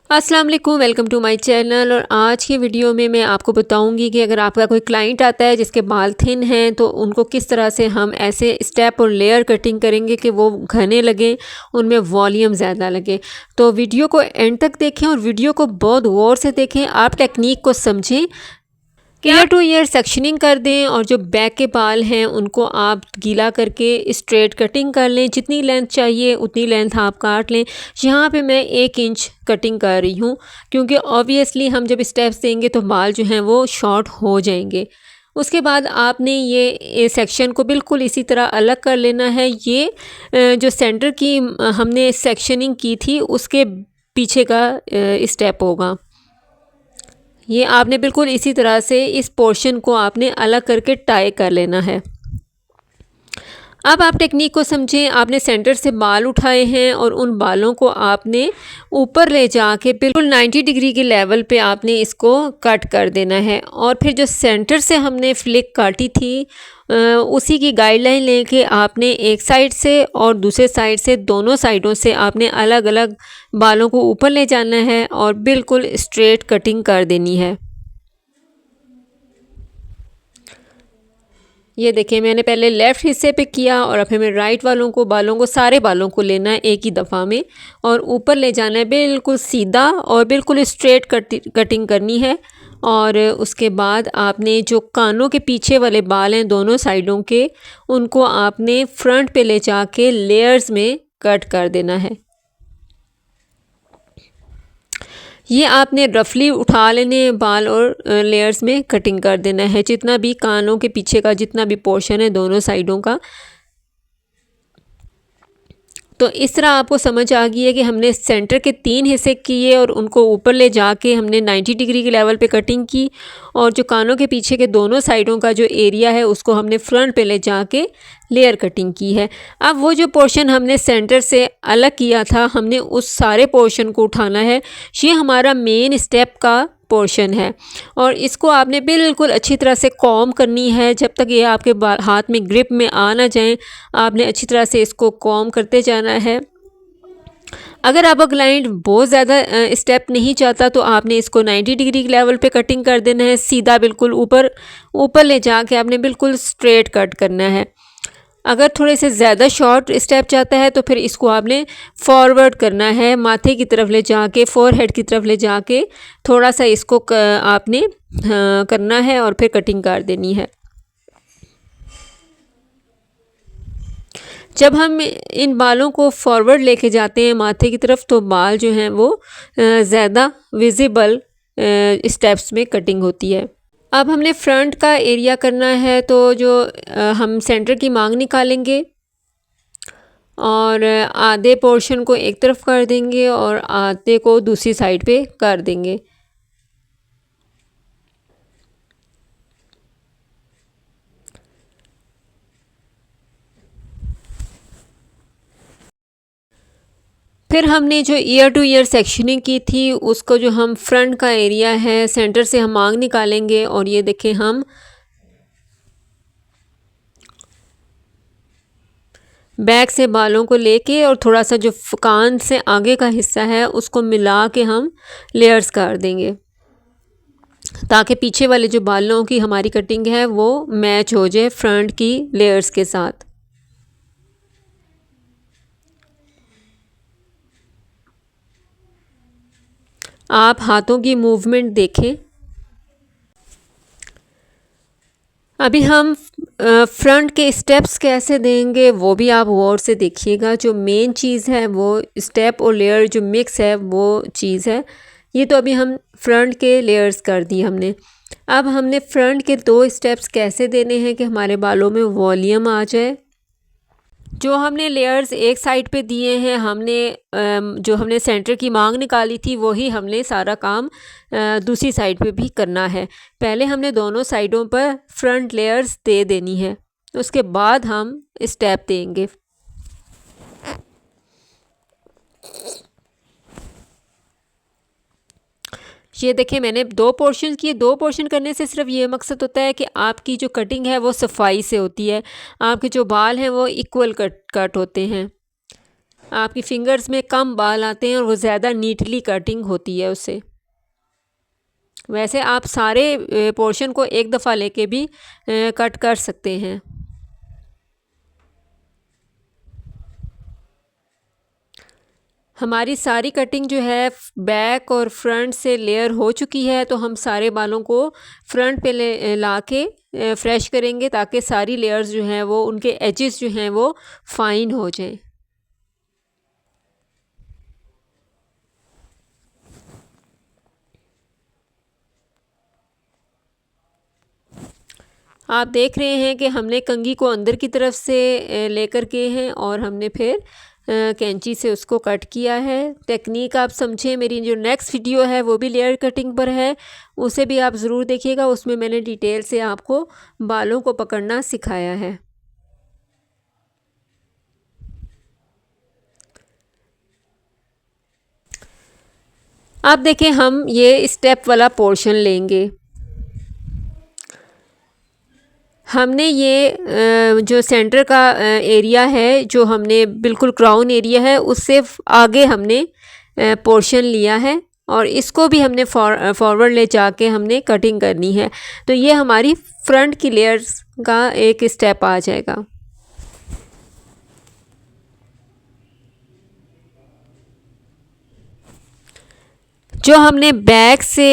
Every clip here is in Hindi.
अस्सलाम वालेकुम, वेलकम टू माय चैनल। और आज की वीडियो में मैं आपको बताऊंगी कि अगर आपका कोई क्लाइंट आता है जिसके बाल थिन हैं तो उनको किस तरह से हम ऐसे स्टेप और लेयर कटिंग करेंगे कि वो घने लगें, उनमें वॉल्यूम ज़्यादा लगे। तो वीडियो को एंड तक देखें और वीडियो को बहुत गौर से देखें, आप टेक्निक को समझें। ईयर टू ईयर सेक्शनिंग कर दें और जो बैक के बाल हैं उनको आप गीला करके स्ट्रेट कटिंग कर लें। जितनी लेंथ चाहिए उतनी लेंथ आप काट लें। यहाँ पे मैं 1 इंच कटिंग कर रही हूँ क्योंकि ऑब्वियसली हम जब स्टेप्स देंगे तो बाल जो हैं वो शॉर्ट हो जाएंगे। उसके बाद आपने ये सेक्शन को बिल्कुल इसी तरह अलग कर लेना है। ये जो सेंटर की हमने सेक्शनिंग की थी उसके पीछे का स्टेप होगा। ये आपने बिल्कुल इसी तरह से इस पोर्शन को आपने अलग करके टाई कर लेना है। अब आप टेक्निक को समझें। आपने सेंटर से बाल उठाए हैं और उन बालों को आपने ऊपर ले जाके बिल्कुल 90 डिग्री के लेवल पे आपने इसको कट कर देना है। और फिर जो सेंटर से हमने फ्लिक काटी थी उसी की गाइडलाइन लेके आपने एक साइड से और दूसरे साइड से दोनों साइडों से आपने अलग अलग बालों को ऊपर ले जाना है और बिल्कुल स्ट्रेट कटिंग कर देनी है। ये देखिए, मैंने पहले लेफ़्ट हिस्से पे किया और अब हमें राइट वालों को बालों को सारे बालों को लेना है एक ही दफ़ा में और ऊपर ले जाना है बिल्कुल सीधा और बिल्कुल स्ट्रेट कटिंग करनी है। और उसके बाद आपने जो कानों के पीछे वाले बाल हैं दोनों साइडों के, उनको आपने फ्रंट पे ले जाके लेयर्स में कट कर देना है। ये आपने रफली उठा लेने बाल और लेयर्स में कटिंग कर देना है। जितना भी कानों के पीछे का जितना भी पोर्शन है दोनों साइडों का। तो इस तरह आपको समझ आ गई है कि हमने सेंटर के 3 हिस्से किए और उनको ऊपर ले जाके हमने 90 डिग्री के लेवल पे कटिंग की। और जो कानों के पीछे के दोनों साइडों का जो एरिया है उसको हमने फ्रंट पे ले जाके लेयर कटिंग की है। अब वो जो पोर्शन हमने सेंटर से अलग किया था हमने उस सारे पोर्शन को उठाना है। ये हमारा मेन स्टेप का पोर्शन है और इसको आपने बिल्कुल अच्छी तरह से कॉम करनी है जब तक ये आपके हाथ में ग्रिप में आ ना जाए। आपने अच्छी तरह से इसको कॉम करते जाना है। अगर आपका क्लाइंट बहुत ज़्यादा स्टेप नहीं चाहता तो आपने इसको 90 डिग्री के लेवल पे कटिंग कर देना है। सीधा बिल्कुल ऊपर ऊपर ले जाके आपने बिल्कुल स्ट्रेट कट करना है। अगर थोड़े से ज़्यादा शॉर्ट स्टेप चाहता है तो फिर इसको आपने फॉरवर्ड करना है, माथे की तरफ ले जाके फोरहेड की तरफ ले जाके थोड़ा सा इसको आपने करना है और फिर कटिंग कर देनी है। जब हम इन बालों को फॉरवर्ड लेके जाते हैं माथे की तरफ तो बाल जो हैं वो ज़्यादा विजिबल स्टेप्स में कटिंग होती है। अब हमने फ्रंट का एरिया करना है तो जो हम सेंटर की मांग निकालेंगे और आधे पोर्शन को एक तरफ कर देंगे और आधे को दूसरी साइड पे कर देंगे। फिर हमने जो ईयर टू ईयर सेक्शनिंग की थी उसको जो हम फ्रंट का एरिया है सेंटर से हम मांग निकालेंगे और ये देखें हम बैक से बालों को लेके और थोड़ा सा जो कान से आगे का हिस्सा है उसको मिला के हम लेयर्स कर देंगे ताकि पीछे वाले जो बालों की हमारी कटिंग है वो मैच हो जाए फ्रंट की लेयर्स के साथ। आप हाथों की मूवमेंट देखें। अभी हम फ्रंट के स्टेप्स कैसे देंगे वो भी आप गौर से देखिएगा। जो मेन चीज़ है वो स्टेप और लेयर जो मिक्स है वो चीज़ है। ये तो अभी हम फ्रंट के लेयर्स कर दिए हमने। अब हमने फ्रंट के 2 स्टेप्स कैसे देने हैं कि हमारे बालों में वॉल्यूम आ जाए। जो हमने लेयर्स एक साइड पे दिए हैं हमने जो हमने सेंटर की मांग निकाली थी वही हमने सारा काम दूसरी साइड पे भी करना है। पहले हमने दोनों साइडों पर फ्रंट लेयर्स दे देनी है, उसके बाद हम स्टेप देंगे। ये देखिए, मैंने 2 पोर्शन किए। 2 पोर्शन करने से सिर्फ ये मकसद होता है कि आपकी जो कटिंग है वो सफाई से होती है, आपके जो बाल हैं वो इक्वल कट होते हैं। आपकी फिंगर्स में कम बाल आते हैं और वो ज़्यादा नीटली कटिंग होती है उससे। वैसे आप सारे पोर्शन को एक दफ़ा लेके भी कट कर सकते हैं। हमारी सारी कटिंग जो है बैक और फ्रंट से लेयर हो चुकी है, तो हम सारे बालों को फ्रंट पे ला के फ्रेश करेंगे ताकि सारी लेयर्स जो हैं वो उनके एजेस जो हैं वो फाइन हो जाएं। आप देख रहे हैं कि हमने कंघी को अंदर की तरफ से लेकर के हैं और हमने फिर कैंची से उसको कट किया है। टेक्निक आप समझें। मेरी जो नेक्स्ट वीडियो है वो भी लेयर कटिंग पर है, उसे भी आप ज़रूर देखिएगा। उसमें मैंने डिटेल से आपको बालों को पकड़ना सिखाया है। अब देखें, हम ये स्टेप वाला पोर्शन लेंगे। हमने ये जो सेंटर का एरिया है, जो हमने बिल्कुल क्राउन एरिया है, उससे आगे हमने पोर्शन लिया है और इसको भी हमने फॉरवर्ड ले जाके हमने कटिंग करनी है। तो ये हमारी फ्रंट की लेयर्स का एक स्टेप आ जाएगा। जो हमने बैक से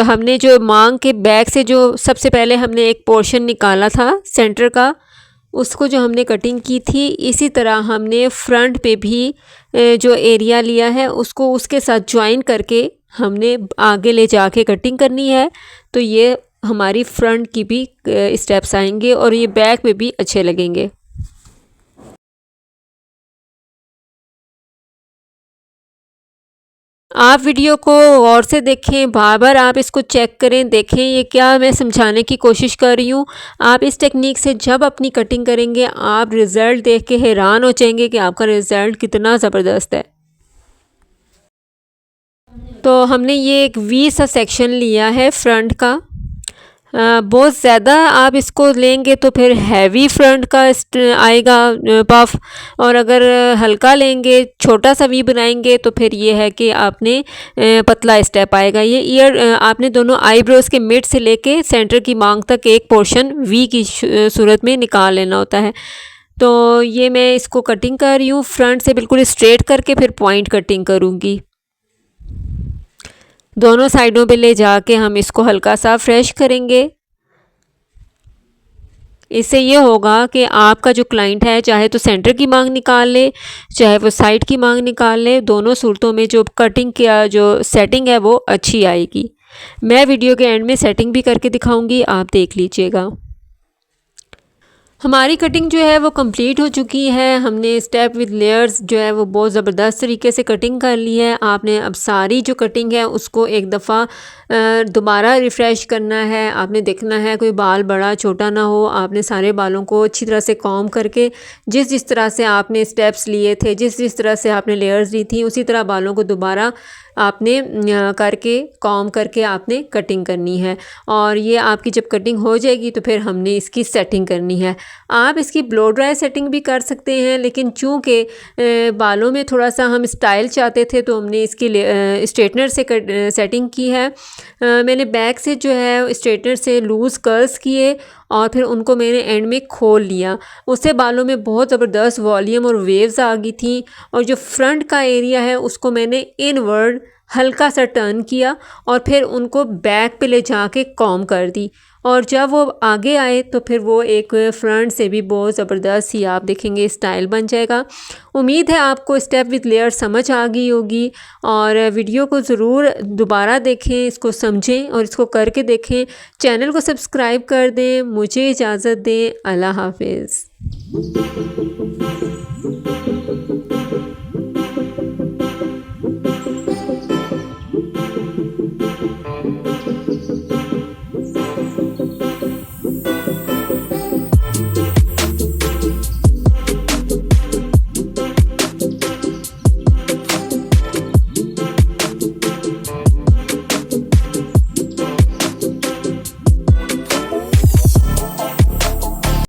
हमने जो मांग के बैक से जो सबसे पहले हमने एक पोर्शन निकाला था सेंटर का, उसको जो हमने कटिंग की थी, इसी तरह हमने फ्रंट पे भी जो एरिया लिया है उसको उसके साथ ज्वाइन करके हमने आगे ले जाके कटिंग करनी है। तो ये हमारी फ्रंट की भी स्टेप्स आएंगे और ये बैक में भी अच्छे लगेंगे। आप वीडियो को गौर से देखें, बार बार आप इसको चेक करें, देखें ये क्या मैं समझाने की कोशिश कर रही हूँ। आप इस टेक्निक से जब अपनी कटिंग करेंगे, आप रिज़ल्ट देख के हैरान हो जाएंगे कि आपका रिज़ल्ट कितना ज़बरदस्त है। तो हमने ये एक वी सा सेक्शन लिया है फ्रंट का। बहुत ज़्यादा आप इसको लेंगे तो फिर हैवी फ्रंट का आएगा पफ, और अगर हल्का लेंगे, छोटा सा वी बनाएंगे, तो फिर ये है कि आपने पतला स्टेप आएगा। ये ईयर आपने दोनों आईब्रोज़ के मिड से लेके सेंटर की मांग तक एक पोर्शन वी की सूरत में निकाल लेना होता है। तो ये मैं इसको कटिंग कर रही हूँ फ्रंट से बिल्कुल स्ट्रेट करके, फिर पॉइंट कटिंग करूँगी। दोनों साइडों पे ले जाके हम इसको हल्का सा फ्रेश करेंगे। इससे ये होगा कि आपका जो क्लाइंट है, चाहे तो सेंटर की मांग निकाल ले, चाहे वो साइड की मांग निकाल ले, दोनों सूरतों में जो कटिंग का जो सेटिंग है वो अच्छी आएगी। मैं वीडियो के एंड में सेटिंग भी करके दिखाऊंगी, आप देख लीजिएगा। हमारी कटिंग जो है वो कंप्लीट हो चुकी है। हमने स्टेप विद लेयर्स जो है वो बहुत ज़बरदस्त तरीके से कटिंग कर ली है। आपने अब सारी जो कटिंग है उसको एक दफ़ा दोबारा रिफ़्रेश करना है। आपने देखना है कोई बाल बड़ा छोटा ना हो। आपने सारे बालों को अच्छी तरह से कॉम्ब करके, जिस जिस तरह से आपने स्टेप्स लिए थे, जिस जिस तरह से आपने लेयर्स ली थी, उसी तरह बालों को दोबारा आपने करके कॉम्ब करके आपने कटिंग करनी है। और ये आपकी जब कटिंग हो जाएगी तो फिर हमने इसकी सेटिंग करनी है। आप इसकी ब्लो ड्राई सेटिंग भी कर सकते हैं, लेकिन चूँकि बालों में थोड़ा सा हम स्टाइल चाहते थे तो हमने इसकी स्ट्रेटनर से सेटिंग की है। मैंने बैक से जो है स्ट्रेटनर से लूज़ कर्ल्स किए और फिर उनको मैंने एंड में खोल लिया। उससे बालों में बहुत ज़बरदस्त वॉल्यूम और वेव्स आ गई थी। और जो फ्रंट का एरिया है उसको मैंने इनवर्ड हल्का सा टर्न किया और फिर उनको बैक पे ले जाके कॉम्ब कर दी। और जब वो आगे आए तो फिर वो एक फ्रंट से भी बहुत ज़बरदस्त ही आप देखेंगे स्टाइल बन जाएगा। उम्मीद है आपको स्टेप विद लेयर समझ आ गई होगी, और वीडियो को ज़रूर दोबारा देखें, इसको समझें और इसको करके देखें। चैनल को सब्सक्राइब कर दें। मुझे इजाज़त दें। अल्लाह हाफिज़।